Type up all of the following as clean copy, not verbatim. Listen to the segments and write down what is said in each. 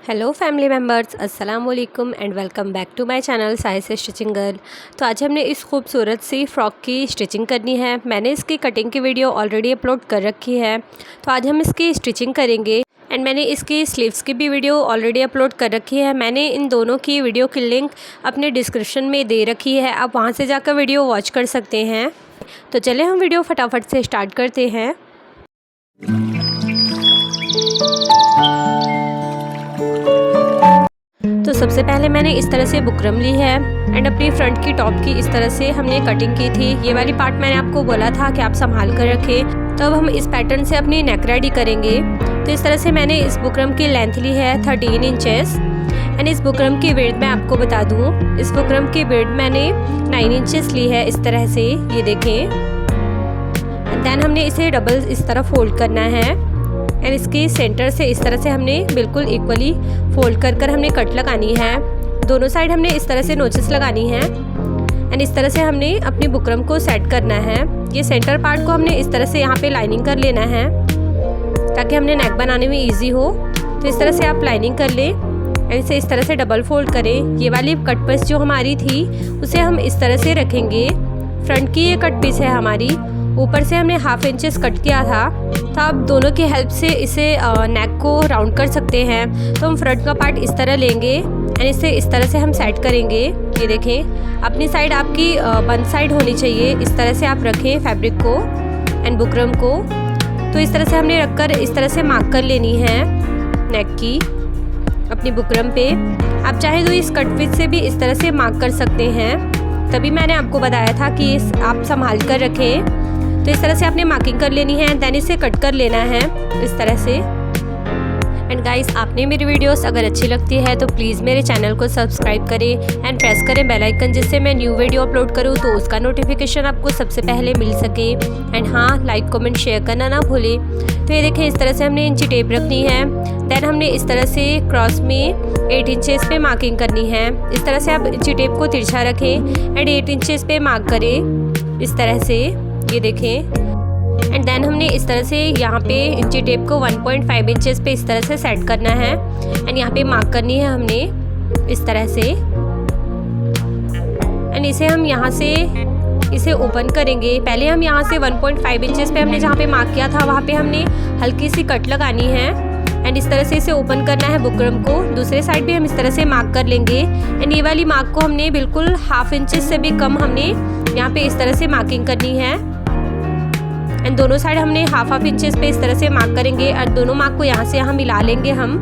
Hello family members, अस्सलाम वालेकुम and welcome back to my channel Sahis stitching girl. तो आज हमने इस खूबसूरत सी फ़्रॉक की स्टिचिंग करनी है। मैंने इसकी कटिंग की वीडियो ऑलरेडी अपलोड कर रखी है, तो आज हम इसकी स्टिचिंग करेंगे। एंड मैंने इसकी स्लीव्स की भी वीडियो ऑलरेडी अपलोड कर रखी है। मैंने इन दोनों की वीडियो की लिंक अपने डिस्क्रिप्शन में दे रखी है, आप वहाँ से जाकर वीडियो वॉच कर सकते हैं। तो चले हम वीडियो फटाफट से स्टार्ट करते हैं। तो सबसे पहले मैंने इस तरह से बुकरम ली है एंड अपनी फ्रंट की टॉप की इस तरह से हमने कटिंग की थी। ये वाली पार्ट मैंने आपको बोला था कि आप संभाल कर रखें। तो अब हम इस पैटर्न से अपनी नेक रेडी करेंगे। तो इस तरह से मैंने इस बुकरम की लेंथ ली है 13 इंचेस एंड इस बुकरम की विड्थ मैं आपको बता दूँ, इस बुकरम की विड्थ मैंने 9 इंचेस ली है। इस तरह से ये देखें। दैन हमने इसे डबल इस तरह फोल्ड करना है एंड इसके सेंटर से इस तरह से हमने बिल्कुल इक्वली फोल्ड कर हमने कट लगानी है। दोनों साइड हमने इस तरह से नोचेस लगानी है एंड इस तरह से हमने अपनी बुकरम को सेट करना है। ये सेंटर पार्ट को हमने इस तरह से यहाँ पे लाइनिंग कर लेना है ताकि हमने नेक बनाने में इजी हो। तो इस तरह से आप लाइनिंग कर लें एंड इसे इस तरह से डबल फोल्ड करें। ये वाली कट पीस जो हमारी थी उसे हम इस तरह से रखेंगे। फ्रंट की ये कट पीस है हमारी, ऊपर से हमने हाफ इंचेस कट किया था। तो आप दोनों की हेल्प से इसे नेक को राउंड कर सकते हैं। तो हम फ्रंट का पार्ट इस तरह लेंगे एंड इसे इस तरह से हम सेट करेंगे। ये देखें, अपनी साइड आपकी बंद साइड होनी चाहिए। इस तरह से आप रखें फैब्रिक को एंड बुकरम को। तो इस तरह से हमने रखकर इस तरह से मार्क कर लेनी है नेक की अपनी बुकरम पे। आप चाहे तो इस कट पीस से भी इस तरह से मार्क कर सकते हैं, तभी मैंने आपको बताया था कि आप संभाल कर रखें। तो इस तरह से आपने मार्किंग कर लेनी है, देन इसे कट कर लेना है इस तरह से। एंड गाइस, आपने मेरी वीडियोस अगर अच्छी लगती है तो प्लीज़ मेरे चैनल को सब्सक्राइब करें एंड प्रेस करें बेल आइकन, जिससे मैं न्यू वीडियो अपलोड करूं तो उसका नोटिफिकेशन आपको सबसे पहले मिल सके। एंड हाँ, लाइक कमेंट शेयर करना ना भूलें। तो ये देखें, इस तरह से हमने इंची टेप रखनी है। देन हमने इस तरह से क्रॉस में 8 इंचेस पे मार्किंग करनी है। इस तरह से आप इंची टेप को तिरछा रखें एंड 8 इंचेस पे मार्क करें इस तरह से। ये देखें। एंड देन हमने इस तरह से यहाँ पे इंची टेप को 1.5 इंचेस पे इस तरह से सेट करना है एंड यहाँ पे मार्क करनी है हमने इस तरह से। एंड इसे हम यहाँ से इसे ओपन करेंगे। पहले हम यहाँ से 1.5 इंचेस पे हमने जहाँ पे मार्क किया था वहाँ पे हमने हल्की सी कट लगानी है एंड इस तरह से इसे ओपन करना है बुकरम को। दूसरे साइड भी हम इस तरह से मार्क कर लेंगे एंड ये वाली मार्क को हमने बिल्कुल हाफ इंचेस से भी कम हमने यहाँ पे इस तरह से मार्किंग करनी है एंड दोनों साइड हमने हाफ इंचेस पे इस तरह से मार्क करेंगे और दोनों मार्क को यहाँ से यहाँ मिला लेंगे हम।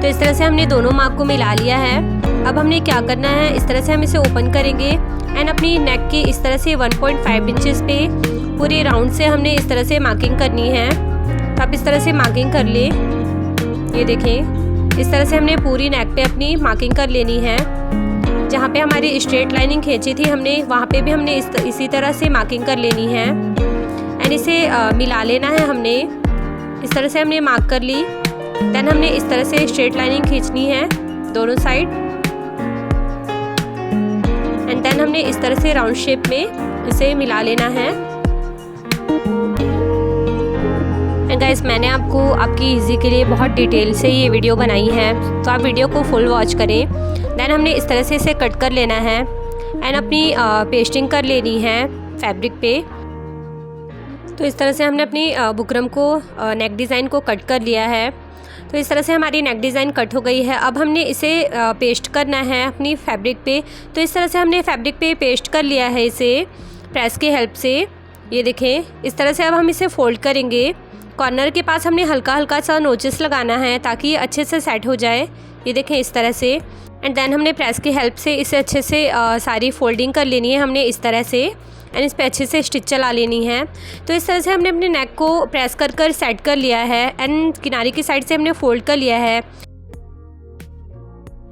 तो इस तरह से हमने दोनों मार्क को मिला लिया है। अब हमने क्या करना है, इस तरह से हम इसे ओपन करेंगे एंड अपनी नेक की इस तरह से 1.5 इंचेस पे पूरे राउंड से हमने इस तरह से मार्किंग करनी है। तो आप इस तरह से मार्किंग कर ले। ये देखें, इस तरह से हमने पूरी नेक पे अपनी मार्किंग कर लेनी है। जहाँ पे हमारी स्ट्रेट लाइनिंग खींची थी हमने, वहाँ पे भी हमने इसी तरह से मार्किंग कर लेनी है एंड इसे मिला लेना है हमने। इस तरह से हमने मार्क कर ली। देन हमने इस तरह से स्ट्रेट लाइनिंग खींचनी है दोनों साइड एंड देन हमने इस तरह से राउंड शेप में इसे मिला लेना है। एंड गाइस, मैंने आपको आपकी इजी के लिए बहुत डिटेल से ये वीडियो बनाई है, तो आप वीडियो को फुल वॉच करें। देन हमने इस तरह से इसे कट कर लेना है एंड अपनी पेस्टिंग कर लेनी है फैब्रिक पे। तो इस तरह से हमने अपनी बुकरम को नेक डिज़ाइन को कट कर लिया है। तो इस तरह से हमारी नेक डिज़ाइन कट हो गई है। अब हमने इसे पेस्ट करना है अपनी फैब्रिक पे। तो इस तरह से हमने फैब्रिक पे पेस्ट कर लिया है इसे प्रेस की हेल्प से। ये देखें, इस तरह से अब हम इसे फोल्ड करेंगे। कॉर्नर के पास हमने हल्का हल्का सा नोचेस लगाना है ताकि ये अच्छे से सेट हो जाए। ये देखें इस तरह से। एंड देन हमने प्रेस की हेल्प से इसे अच्छे से सारी फोल्डिंग कर लेनी है हमने इस तरह से एंड इस पर अच्छे से स्टिच चला लेनी है। तो इस तरह से हमने अपने नेक को प्रेस कर सेट कर लिया है एंड किनारे की साइड से हमने फोल्ड कर लिया है।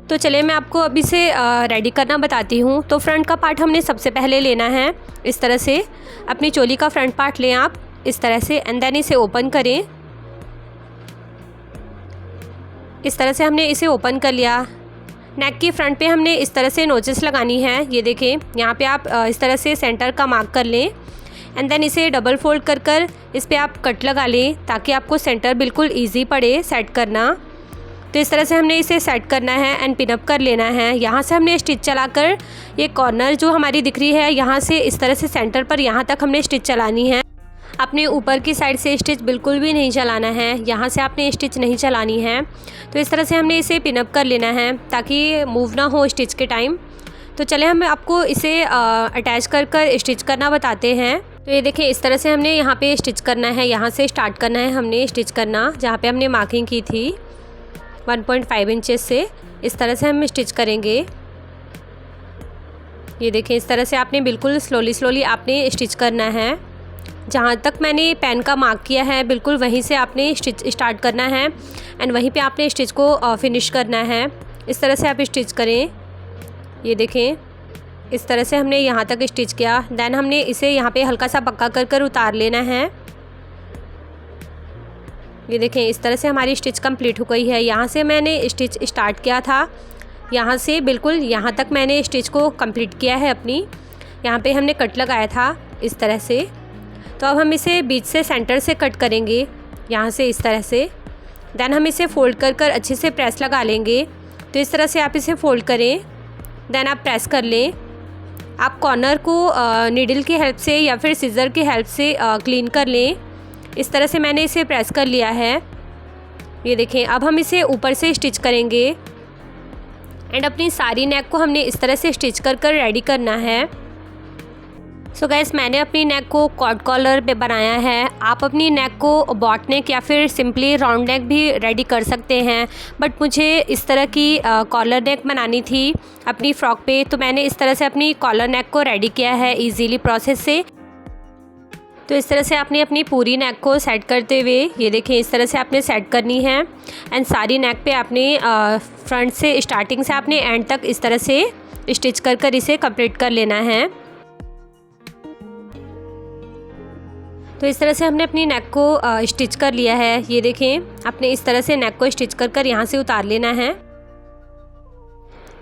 तो चलिए मैं आपको अभी से रेडी करना बताती हूँ। तो फ्रंट का पार्ट हमने सबसे पहले लेना है इस तरह से। अपनी चोली का फ्रंट पार्ट लें आप इस तरह से एंड देन इसे ओपन करें। इस तरह से हमने इसे ओपन कर लिया। नेक की फ्रंट पे हमने इस तरह से नोचेस लगानी है। ये देखें, यहाँ पे आप इस तरह से सेंटर का मार्क कर लें एंड देन इसे डबल फोल्ड कर कर इस पर आप कट लगा लें ताकि आपको सेंटर बिल्कुल ईजी पड़े सेट करना। तो इस तरह से हमने इसे सेट करना है एंड पिनअप कर लेना है। यहाँ से हमने स्टिच चलाकर ये कॉर्नर जो हमारी दिख रही है यहाँ से इस तरह से सेंटर पर यहाँ तक हमने स्टिच चलानी है। अपने ऊपर की साइड से स्टिच बिल्कुल भी नहीं चलाना है, यहाँ से आपने स्टिच नहीं चलानी है। तो इस तरह से हमने इसे पिनअप कर लेना है ताकि मूव ना हो स्टिच के टाइम। तो चले हम आपको इसे अटैच कर कर स्टिच करना बताते हैं। तो ये देखें इस तरह से हमने यहाँ पे स्टिच करना है, यहाँ से स्टार्ट करना है हमने स्टिच करना जहाँ पे हमने मार्किंग की थी 1.5 इंचेस से। इस तरह से हम स्टिच करेंगे। ये देखें इस तरह से आपने बिल्कुल स्लोली आपने स्टिच करना है। जहाँ तक मैंने पेन का मार्क किया है बिल्कुल वहीं से आपने स्टिच स्टार्ट करना है एंड वहीं पे आपने स्टिच को फिनिश करना है। इस तरह से आप स्टिच करें। ये देखें इस तरह से हमने यहाँ तक स्टिच किया। देन हमने इसे यहाँ पे हल्का सा पक्का कर कर उतार लेना है। ये देखें इस तरह से हमारी स्टिच कंप्लीट हो गई है। यहाँ से मैंने स्टिच स्टार्ट किया था, यहाँ से बिल्कुल यहाँ तक मैंने स्टिच को कंप्लीट किया है अपनी। यहाँ पे हमने कट लगाया था इस तरह से। तो अब हम इसे बीच से सेंटर से कट करेंगे यहाँ से इस तरह से। देन हम इसे फ़ोल्ड कर कर अच्छे से प्रेस लगा लेंगे। तो इस तरह से आप इसे फ़ोल्ड करें, देन आप प्रेस कर लें। आप कॉर्नर को नीडल की हेल्प से या फिर सीज़र की हेल्प से क्लीन कर लें। इस तरह से मैंने इसे प्रेस कर लिया है। ये देखें अब हम इसे ऊपर से स्टिच करेंगे एंड अपनी सारी नेक को हमने इस तरह से स्टिच कर कर रेडी करना है। सो गाइस मैंने अपनी नेक को कॉर्ड कॉलर पे बनाया है। आप अपनी नेक को बॉट नेक या फिर सिंपली राउंड नेक भी रेडी कर सकते हैं, बट मुझे इस तरह की कॉलर नेक बनानी थी अपनी फ़्रॉक पे, तो मैंने इस तरह से अपनी कॉलर नेक को रेडी किया है इजीली प्रोसेस से। तो इस तरह से आपने अपनी पूरी नेक को सेट करते हुए ये देखें इस तरह से आपने सेट करनी है एंड सारी नेक पे आपने फ्रंट से स्टार्टिंग से आपने एंड तक इस तरह से स्टिच कर कर इसे कंप्लीट कर लेना है। तो इस तरह से हमने अपनी नेक को स्टिच कर लिया है। ये देखें आपने इस तरह से नेक को स्टिच कर कर यहाँ से उतार लेना है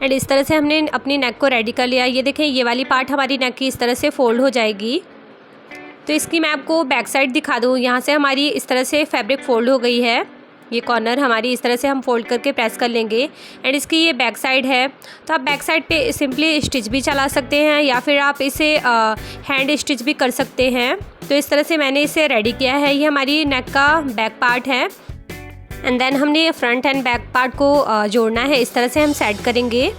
एंड इस तरह से हमने अपनी नेक को रेडी कर लिया। ये देखें ये वाली पार्ट हमारी नेक की इस तरह से फोल्ड हो जाएगी। तो इसकी मैं आपको बैक साइड दिखा दूँ। यहाँ से हमारी इस तरह से फैब्रिक फोल्ड हो गई है। ये कॉर्नर हमारी इस तरह से हम फोल्ड करके प्रेस कर लेंगे एंड इसकी ये बैक साइड है। तो आप बैक साइड पे सिंपली स्टिच भी चला सकते हैं या फिर आप इसे हैंड स्टिच भी कर सकते हैं। तो इस तरह से मैंने इसे रेडी किया है। ये हमारी नेक का बैक पार्ट है एंड देन हमने फ्रंट एंड बैक पार्ट को जोड़ना है। इस तरह से हम सेट करेंगे।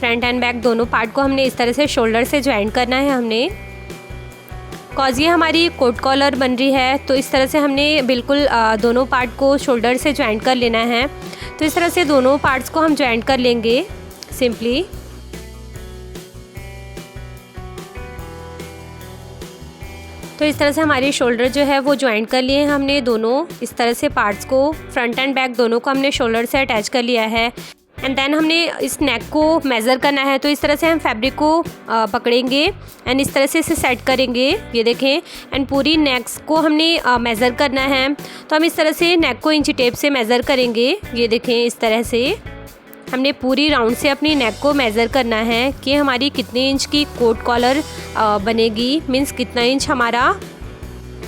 फ्रंट एंड बैक दोनों पार्ट को हमने इस तरह से शोल्डर से ज्वाइन करना है हमने, कॉज ये हमारी कोट कॉलर बन रही है। तो इस तरह से हमने बिल्कुल दोनों पार्ट को शोल्डर से ज्वाइन कर लेना है। तो इस तरह से दोनों पार्ट्स को हम ज्वाइन कर लेंगे सिंपली। तो इस तरह से हमारी शोल्डर जो है वो ज्वाइन कर लिए हैं हमने दोनों इस तरह से पार्ट्स को। फ्रंट एंड बैक दोनों को हमने शोल्डर से अटैच कर लिया है एंड देन हमने इस नेक को मेज़र करना है। तो इस तरह से हम फैब्रिक को पकड़ेंगे एंड इस तरह से इसे सेट करेंगे। ये देखें एंड पूरी नेक्स को हमने मेज़र करना है। तो हम इस तरह से नेक को इंची टेप से मेज़र करेंगे। ये देखें इस तरह से हमने पूरी राउंड से अपनी नेक को मेज़र करना है कि हमारी कितने इंच की कोट कॉलर बनेगी, मीन्स कितना इंच हमारा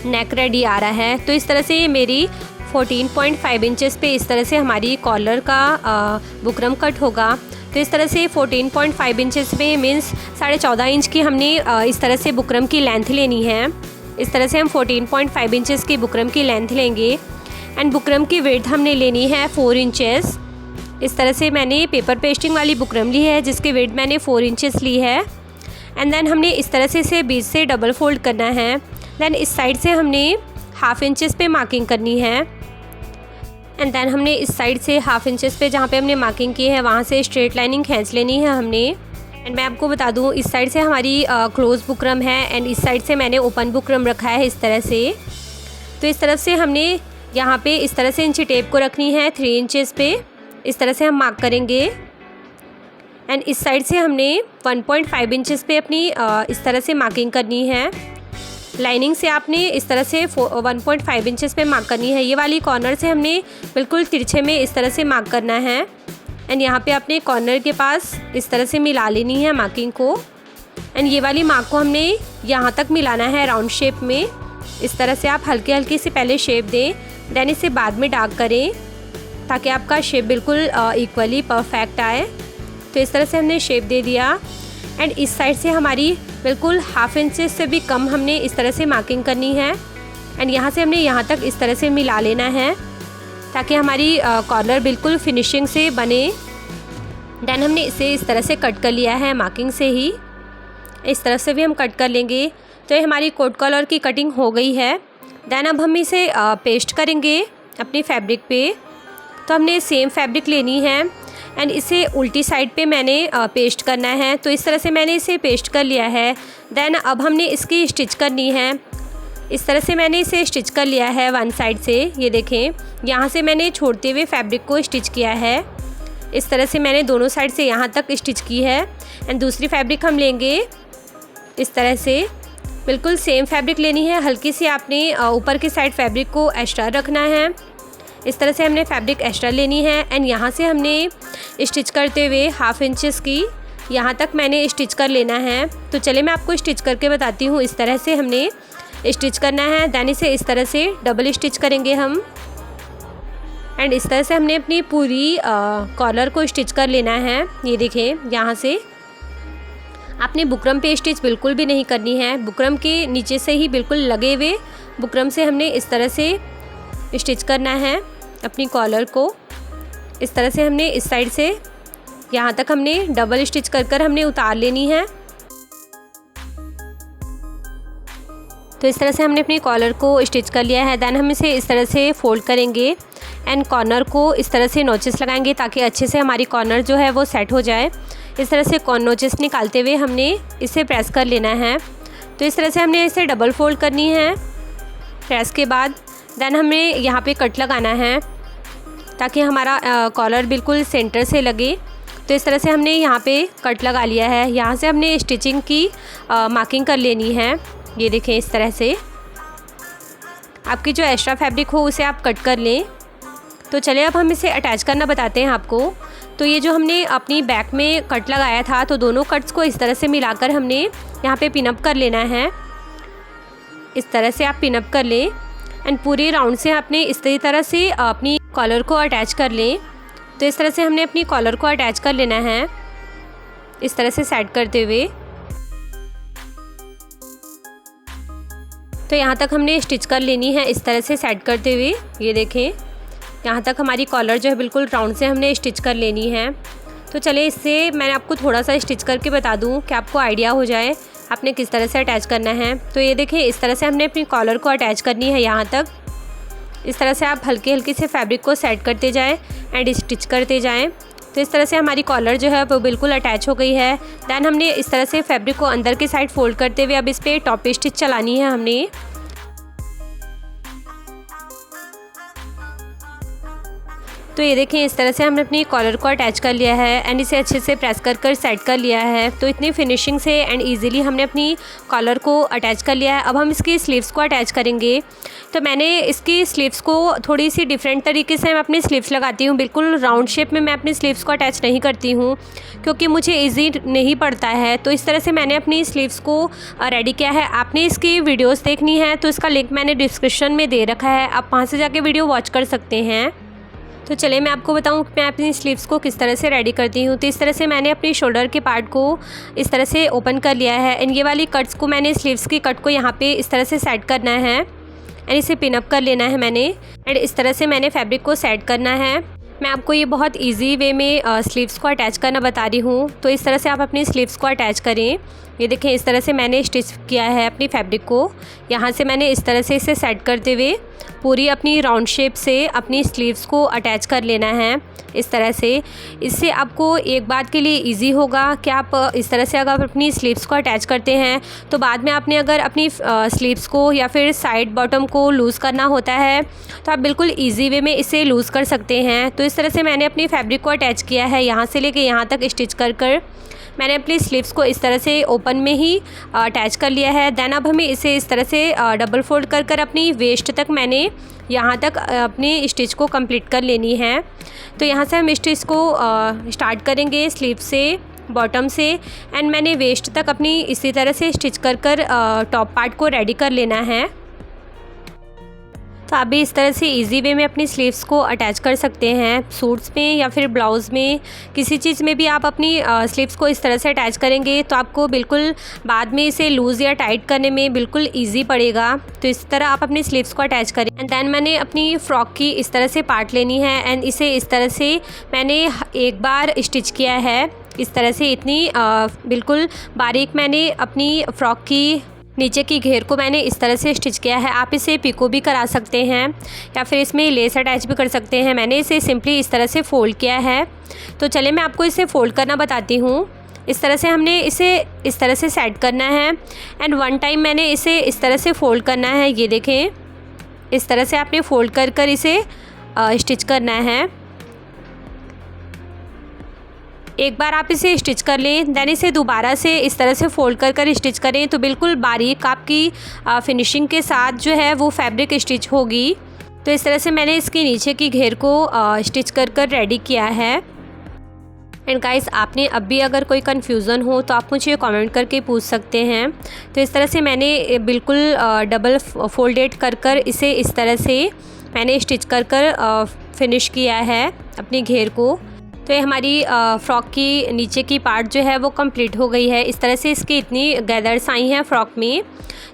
नेक रेडी आ रहा है। तो इस तरह से ये मेरी 14.5 इंचेस पे इस तरह से हमारी कॉलर का बुकरम कट होगा। तो इस तरह से 14.5 इंचेस पे मीन्स 14.5 इंच की हमने इस तरह से बुकरम की लेंथ लेनी है। इस तरह से हम 14.5 इंचेस की बुकरम की लेंथ लेंगे एंड बुकरम की विड्थ हमने लेनी है 4 इंचेस। इस तरह से मैंने पेपर पेस्टिंग वाली बुकरम ली है जिसकी विड्थ मैंने 4 इंचेस ली है एंड देन हमने इस तरह से इसे बीच से डबल फोल्ड करना है। देन इस साइड से हमने 1/2 इंचेस पे मार्किंग करनी है एंड देन हमने इस साइड से 1/2 इंचेस पे जहाँ पे हमने मार्किंग की है वहाँ से स्ट्रेट लाइनिंग खींच लेनी है हमने। एंड मैं आपको बता दूँ इस साइड से हमारी क्लोज बुकरम है एंड इस साइड से मैंने ओपन बुकरम रखा है इस तरह से। तो इस तरफ से हमने यहाँ पे इस तरह से इंची टेप को रखनी है 3 इंचेस पे। इस तरह से हम मार्क करेंगे एंड इस साइड से हमने 1.5 इंचेस पे अपनी इस तरह से मार्किंग करनी है। लाइनिंग से आपने इस तरह से 1.5 इंचेस पे मार्क करनी है। ये वाली कॉर्नर से हमने बिल्कुल तिरछे में इस तरह से मार्क करना है एंड यहाँ पे आपने कॉर्नर के पास इस तरह से मिला लेनी है मार्किंग को। एंड ये वाली मार्क को हमने यहाँ तक मिलाना है राउंड शेप में। इस तरह से आप हल्के हल्के से पहले शेप दें, देन इसे बाद में डार्क करें ताकि आपका शेप बिल्कुल इक्वली परफेक्ट आए। तो इस तरह से हमने शेप दे दिया एंड इस साइड से हमारी बिल्कुल हाफ इंच से भी कम हमने इस तरह से मार्किंग करनी है एंड यहाँ से हमने यहाँ तक इस तरह से मिला लेना है ताकि हमारी कॉर्नर बिल्कुल फिनिशिंग से बने। देन हमने इसे इस तरह से कट कर लिया है मार्किंग से ही, इस तरफ से भी हम कट कर लेंगे। तो ये हमारी कोट कॉलर की कटिंग हो गई है। देन अब हम इसे पेस्ट करेंगे अपनी फैब्रिक पे। तो हमने सेम फैब्रिक लेनी है एंड इसे उल्टी साइड पे मैंने पेस्ट करना है। तो इस तरह से मैंने इसे पेस्ट कर लिया है। देन अब हमने इसकी स्टिच करनी है। इस तरह से मैंने इसे स्टिच कर लिया है वन साइड से। ये देखें, यहाँ से मैंने छोड़ते हुए फैब्रिक को स्टिच किया है। इस तरह से मैंने दोनों साइड से यहाँ तक स्टिच की है एंड दूसरी फैब्रिक हम लेंगे इस तरह से। बिल्कुल सेम फैब्रिक लेनी है, हल्की सी आपने ऊपर की साइड फैब्रिक को एक्स्ट्रा रखना है। इस तरह से हमने फैब्रिक एक्स्ट्रा लेनी है एंड यहाँ से हमने स्टिच करते हुए हाफ इंचेस की यहाँ तक मैंने स्टिच कर लेना है। तो चलिए मैं आपको स्टिच करके बताती हूँ। इस तरह से हमने स्टिच करना है। देन इसे इस तरह से डबल स्टिच करेंगे हम एंड इस तरह से हमने अपनी पूरी कॉलर को स्टिच कर लेना है। ये देखें, यहाँ से आपने बुकरम पे स्टिच बिल्कुल भी नहीं करनी है। बुकरम के नीचे से ही बिल्कुल लगे हुए बुकरम से हमने इस तरह से स्टिच करना है अपनी कॉलर को। इस तरह से हमने इस साइड से यहाँ तक हमने डबल स्टिच कर हमने उतार लेनी है। तो इस तरह से हमने अपनी कॉलर को स्टिच कर लिया है। देन हम इसे इस तरह से फोल्ड करेंगे एंड कॉर्नर को इस तरह से नोचेस लगाएंगे ताकि अच्छे से हमारी कॉर्नर जो है वो सेट हो जाए। इस तरह से नोचेस निकालते हुए हमने इसे प्रेस कर लेना है। तो इस तरह से हमने इसे डबल फोल्ड करनी है। प्रेस के बाद देन हमें यहाँ पे कट लगाना है ताकि हमारा कॉलर बिल्कुल सेंटर से लगे। तो इस तरह से हमने यहाँ पे कट लगा लिया है। यहाँ से हमने स्टिचिंग की मार्किंग कर लेनी है। ये देखें, इस तरह से आपकी जो एक्स्ट्रा फैब्रिक हो उसे आप कट कर लें। तो चलिए अब हम इसे अटैच करना बताते हैं आपको। तो ये जो हमने अपनी बैक में कट लगाया था, तो दोनों कट्स को इस तरह से मिलाकर हमने यहाँ पे पिनअप कर लेना है। इस तरह से आप पिनअप कर लें एंड पूरे राउंड से आपने इस तरह से अपनी कॉलर को अटैच कर लें। तो इस तरह से हमने अपनी कॉलर को अटैच कर लेना है इस तरह से सेट करते हुए। तो यहाँ तक हमने स्टिच कर लेनी है इस तरह से सेट करते हुए। ये देखें, यहाँ तक हमारी कॉलर जो है बिल्कुल राउंड से हमने स्टिच कर लेनी है। तो चलिए इससे मैंने आपको थोड़ा सा स्टिच करके बता दूँ कि आपको आइडिया हो जाए आपने किस तरह से अटैच करना है। तो ये देखें, इस तरह से हमने अपनी कॉलर को अटैच करनी है यहाँ तक। इस तरह से आप हल्के हल्के से फैब्रिक को सेट करते जाएं एंड स्टिच करते जाएं। तो इस तरह से हमारी कॉलर जो है वो बिल्कुल अटैच हो गई है। दैन हमने इस तरह से फैब्रिक को अंदर की साइड फोल्ड करते हुए अब इस पर टॉप स्टिच चलानी है हमने। तो ये देखें, इस तरह से हमने अपनी कॉलर को अटैच कर लिया है एंड इसे अच्छे से प्रेस कर सेट कर लिया है। तो इतनी फिनिशिंग से एंड इजीली हमने अपनी कॉलर को अटैच कर लिया है। अब हम इसकी स्लीव्स को अटैच करेंगे। तो मैंने इसकी स्लीव्स को थोड़ी सी डिफरेंट तरीके से मैं अपनी स्लीव्स लगाती हूँ। बिल्कुल राउंड शेप में मैं अपनी स्लीव्स को अटैच नहीं करती हूँ क्योंकि मुझे ईजी नहीं पड़ता है। तो इस तरह से मैंने अपनी स्लीव्स को रेडी किया है। आपने इसकी वीडियोज़ देखनी है तो इसका लिंक मैंने डिस्क्रिप्शन में दे रखा है, आप वहाँ से जाके वीडियो वॉच कर सकते हैं। तो चलिए मैं आपको बताऊं कि मैं अपनी स्लीव्स को किस तरह से रेडी करती हूं। तो इस तरह से मैंने अपनी शोल्डर के पार्ट को इस तरह से ओपन कर लिया है एंड ये वाली कट्स को मैंने स्लीव्स की कट को यहाँ पे इस तरह से सेट करना है एंड इसे पिन अप कर लेना है मैंने एंड इस तरह से मैंने फैब्रिक को सेट करना है। मैं आपको ये बहुत इजी वे में स्लीव्स को अटैच करना बता रही हूँ। तो इस तरह से आप अपनी स्लीव्स को अटैच करें। ये देखें, इस तरह से मैंने स्टिच किया है अपनी फैब्रिक को। यहाँ से मैंने इस तरह से इसे सेट करते हुए पूरी अपनी राउंड शेप से अपनी स्लीव्स को अटैच कर लेना है इस तरह से। इससे आपको एक बात के लिए इजी होगा कि आप इस तरह से अगर अपनी स्लीव्स को अटैच करते हैं तो बाद में आपने अगर अपनी स्लीव्स को या फिर साइड बॉटम को लूज़ करना होता है तो आप बिल्कुल इजी वे में इसे लूज़ कर सकते हैं। तो इस तरह से मैंने अपनी फैब्रिक को अटैच किया है, यहाँ से लेके यहाँ तक स्टिच कर मैंने अपनी स्लीव्स को इस तरह से ओपन में ही अटैच कर लिया है। देन अब हमें इसे इस तरह से डबल फोल्ड कर अपनी वेस्ट तक मैंने यहाँ तक अपनी स्टिच को कंप्लीट कर लेनी है। तो यहाँ से हम स्टिच को स्टार्ट करेंगे स्लीव से बॉटम से एंड मैंने वेस्ट तक अपनी इसी तरह से स्टिच कर टॉप पार्ट को रेडी कर लेना है। तो आप भी इस तरह से इजी वे में अपनी स्लीव्स को अटैच कर सकते हैं। सूट्स में या फिर ब्लाउज़ में किसी चीज़ में भी आप अपनी स्लीव्स को इस तरह से अटैच करेंगे तो आपको बिल्कुल बाद में इसे लूज़ या टाइट करने में बिल्कुल इजी पड़ेगा। तो इस तरह आप अपनी स्लीव्स को अटैच करें। एंड देन मैंने अपनी फ़्रॉक की इस तरह से पार्ट लेनी है एंड इसे इस तरह से मैंने एक बार स्टिच किया है। इस तरह से इतनी बिल्कुल बारीक मैंने अपनी फ़्रॉक की नीचे की घेर को मैंने इस तरह से स्टिच किया है। आप इसे पिको भी करा सकते हैं या फिर इसमें लेस अटैच भी कर सकते हैं। मैंने इसे सिंपली इस तरह से फ़ोल्ड किया है। तो चलिए मैं आपको इसे फ़ोल्ड करना बताती हूँ। इस तरह से हमने इसे इस तरह से सेट करना है एंड वन टाइम मैंने इसे इस तरह से फ़ोल्ड करना है। ये देखें, इस तरह से आपने फ़ोल्ड कर इसे स्टिच करना है। एक बार आप इसे स्टिच कर लें, देन इसे दोबारा से इस तरह से फ़ोल्ड कर स्टिच करें तो बिल्कुल बारीक आपकी फिनिशिंग के साथ जो है वो फैब्रिक स्टिच होगी। तो इस तरह से मैंने इसके नीचे की घेर को स्टिच कर रेडी किया है। एंड गाइस, आपने अब भी अगर कोई कन्फ्यूज़न हो तो आप मुझे कमेंट करके पूछ सकते हैं। तो इस तरह से मैंने बिल्कुल डबल फोल्डेड कर इसे इस तरह से मैंने स्टिच कर फिनिश किया है अपनी घेर को। तो ये हमारी फ़्रॉक की नीचे की पार्ट जो है वो कंप्लीट हो गई है। इस तरह से इसकी इतनी गैदर्स आई हैं फ़्रॉक में।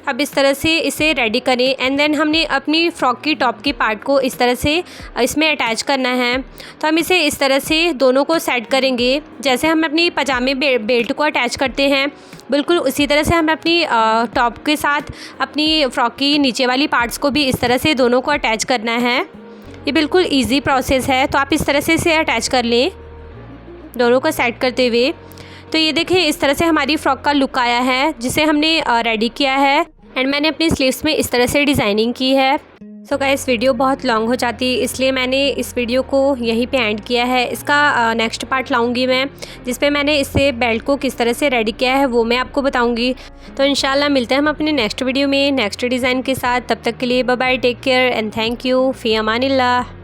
अब इस तरह से इसे रेडी करें एंड देन हमने अपनी फ़्रॉक की टॉप की पार्ट को इस तरह से इसमें अटैच करना है। तो हम इसे इस तरह से दोनों को सेट करेंगे जैसे हम अपनी पजामे बेल्ट को अटैच करते हैं, बिल्कुल उसी तरह से हमें अपनी टॉप के साथ अपनी फ़्रॉक की नीचे वाली पार्ट्स को भी इस तरह से दोनों को अटैच करना है। ये बिल्कुल इजी प्रोसेस है। तो आप इस तरह से इसे अटैच कर लें दोनों को सेट करते हुए। तो ये देखें, इस तरह से हमारी फ़्रॉक का लुक आया है जिसे हमने रेडी किया है एंड मैंने अपनी स्लीव्स में इस तरह से डिज़ाइनिंग की है। सो गाइस, वीडियो बहुत लॉन्ग हो जाती इसलिए मैंने इस वीडियो को यहीं पे एंड किया है। इसका नेक्स्ट पार्ट लाऊंगी मैं जिस पे मैंने इससे बेल्ट को किस तरह से रेडी किया है वो मैं आपको बताऊंगी। तो इंशाल्लाह मिलते हैं हम अपने नेक्स्ट वीडियो में नेक्स्ट डिज़ाइन के साथ। तब तक के लिए bye bye, take care and thank you, फ़ी अमानिल्लाह।